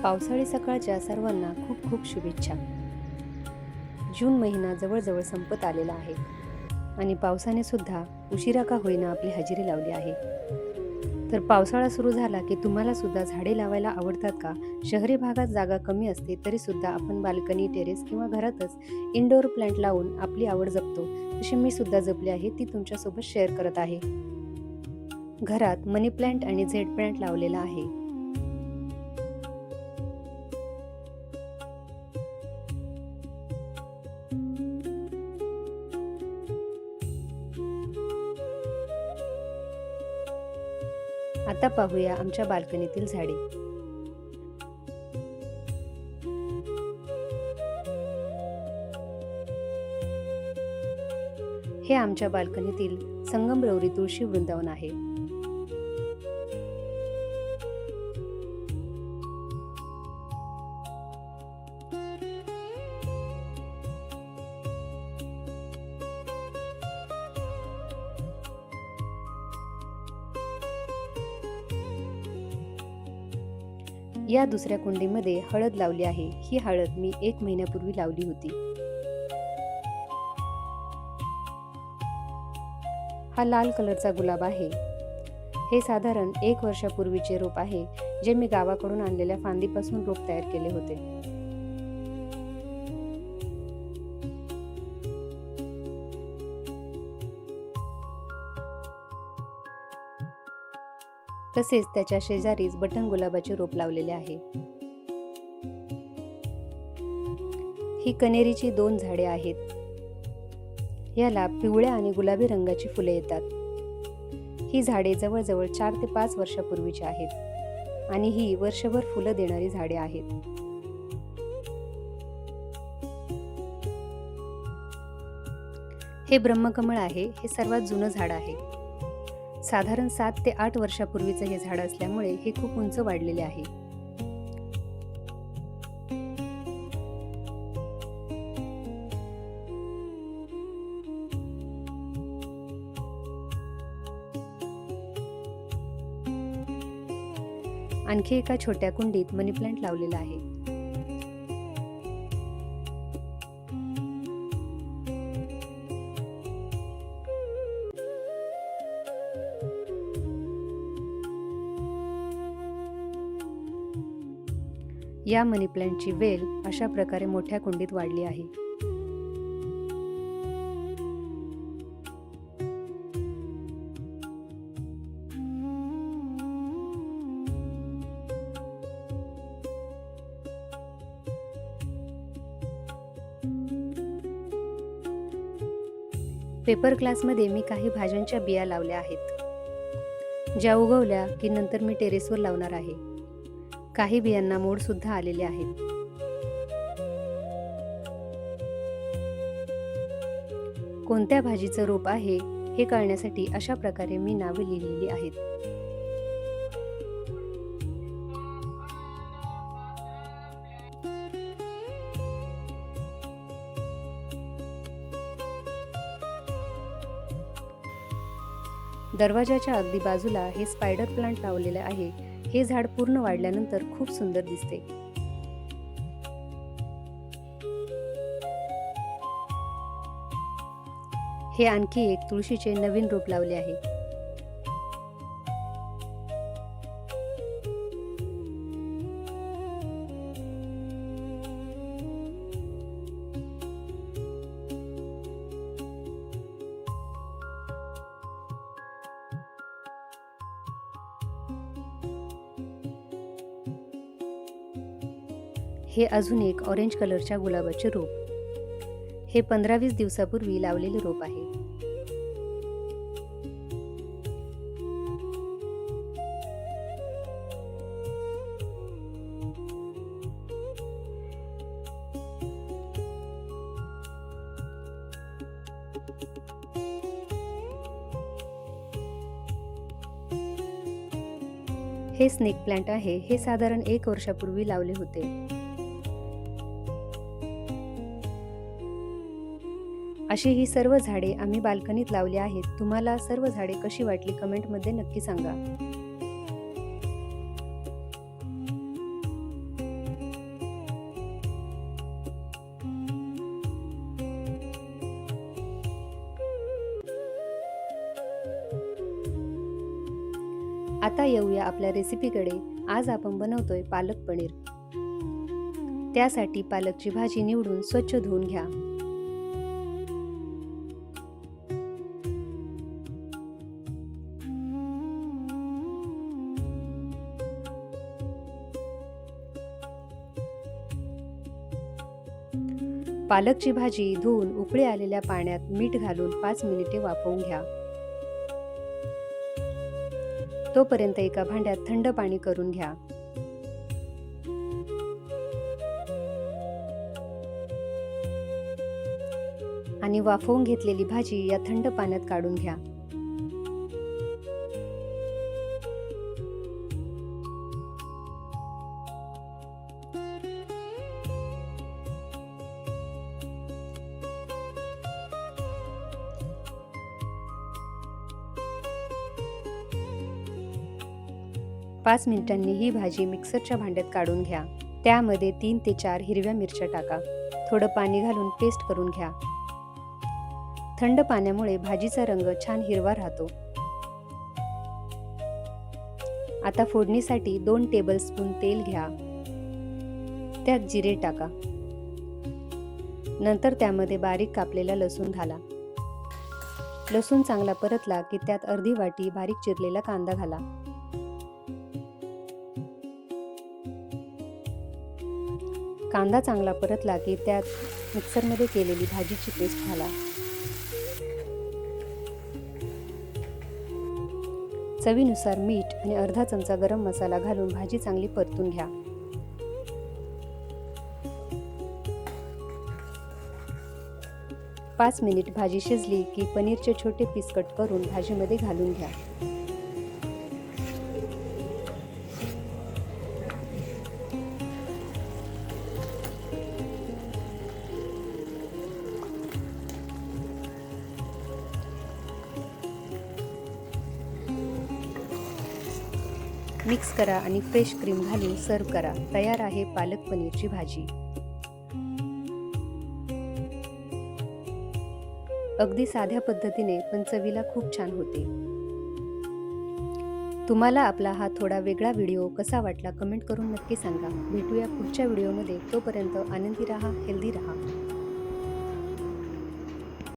पावसाळी सकाळच्या सर्वांना खूप खूप शुभेच्छा. जून महिना जवळजवळ संपत आलेला आहे आणि पावसाने सुद्धा उशिरा का होईना आपली हजेरी लावली आहे. तर पावसाळा सुरू झाला की तुम्हाला सुद्धा झाडे लावायला आवडतात का? शहरी भागात जागा कमी असते तरी सुद्धा आपण बाल्कनी, टेरेस किंवा घरातच इनडोअर प्लांट लावून आपली आवड जपतो. तशी मी सुद्धा जपली आहे, ती तुमच्यासोबत शेअर करत आहे. घरात मनी प्लांट आणि झेड प्लांट लावलेला आहे. आता पाहूया आमच्या बाल्कनीतील झाडे. हे आमच्या बाल्कनीतील संगमरवरी तुळशी वृंदावन आहे. या दुसऱ्या कुंडीमध्ये हळद लावली आहे. ही हळद मी 1 महिन्यापूर्वी लावली होती. हा लाल कलरचा गुलाब आहे. हे साधारण 1 वर्षापूर्वीचे रोप आहे, जे मी गावाकडून आणलेल्या फांदीपासून रोप तयार केले होते. तसेच त्याच्या शेजारीच बटन गुलाबाचे रोप लावलेले आहे. ही कनेरीची 2 झाडे आहेत. याला पिवळ्या आणि गुलाबी रंगाची फुले येतात. ही झाडे जवळजवळ 4 ते 5 वर्षापूर्वीची आहेत आणि ही वर्षभर फुलं देणारी झाडे आहेत. हे ब्रह्मकमळ आहे. हे सर्वात जुनं झाड आहे. साधारण 7 ते 8 वर्षापूर्वीचं हे झाड असल्यामुळे हे खूप उंच वाढलेले आहे. आणखी एका छोट्या कुंडीत मनी प्लांट लावलेला आहे. या मनी प्लांटची वेल अशा प्रकारे मोठ्या कुंडीत वाढली आहे. पेपर ग्लासमध्ये मी काही भाज्यांच्या बिया लावल्या आहेत, ज्या उगवल्या की नंतर मी टेरेसवर लावणार आहे. काही बियांना मोड सुद्धा आलेले आहेत. कोणत्या भाजीचं रोप आहे हे कळण्यासाठी अशा प्रकारे मी नावे लिहिलेली आहेत. दरवाजाच्या अगदी बाजूला हे स्पायडर प्लांट लावलेले आहे. हे झाड पूर्ण वाढल्यानंतर खूप सुंदर दिसते. हे आणखी एक तुळशीचे नवीन रोप लावले आहे. हे अजून एक ऑरेंज कलरच्या गुलाबाचे रोप. हे 15-20 दिवसापूर्वी लावलेले रोप आहे. हे स्नेक प्लांट आहे. हे साधारण 1 वर्षापूर्वी लावले होते. अशी ही सर्व झाडे आम्ही बाल्कनीत लावली आहेत. तुम्हाला सर्व झाडे कशी वाटली कमेंटमध्ये नक्की सांगा. आता येऊया आपल्या रेसिपीकडे. आज आपण बनवतोय पालक पनीर. त्यासाठी पालकची भाजी निवडून स्वच्छ धुवून घ्या. पालकची भाजी धुवून उकळी आलेल्या पाण्यात मीठ घालून 5 मिनिटे वाफवून घ्या. तोपर्यंत एका भांड्यात थंड पाणी करून घ्या. आणि वाफवून घेतलेली भाजी या थंड पाण्यात काढून घ्या. पाच मिनिटांनी ही भाजी मिक्सरच्या भांड्यात काढून घ्या. त्यामध्ये 3 ते 4 हिरव्या मिरच्या टाका. थोडं पाणी घालून पेस्ट करून घ्या. थंड पाण्यामुळे भाजीचा रंग छान हिरवा राहतो. आता फोडणीसाठी 2 टेबलस्पून तेल घ्या. त्यात जिरे टाका. नंतर त्यामध्ये बारीक कापलेला लसूण घाला. लसूण चांगला परतला की त्यात अर्धी वाटी बारीक चिरलेला कांदा घाला. कांदा चांगला परतला की त्यात मिक्सरमध्ये केलेली भाजीची पेस्ट घाला. चवीनुसार मीठ आणि अर्धा चमचा गरम मसाला घालून भाजी चांगली परतून घ्या. पाच मिनिट भाजी शिजली की पनीरचे छोटे पीस कट करून भाजीमध्ये घालून घ्या. मिक्स करा आणि फ्रेश क्रीम घालून सर्व्ह करा. तयार आहे पालक पनीरची भाजी. अगदी साध्या पद्धतीने पण चवीला खूप छान होते. तुम्हाला आपला हा थोडा वेगळा व्हिडिओ कसा वाटला कमेंट करून नक्की सांगा. भेटूया पुढच्या व्हिडिओमध्ये. तोपर्यंत आनंदी राहा, हेल्दी राहा.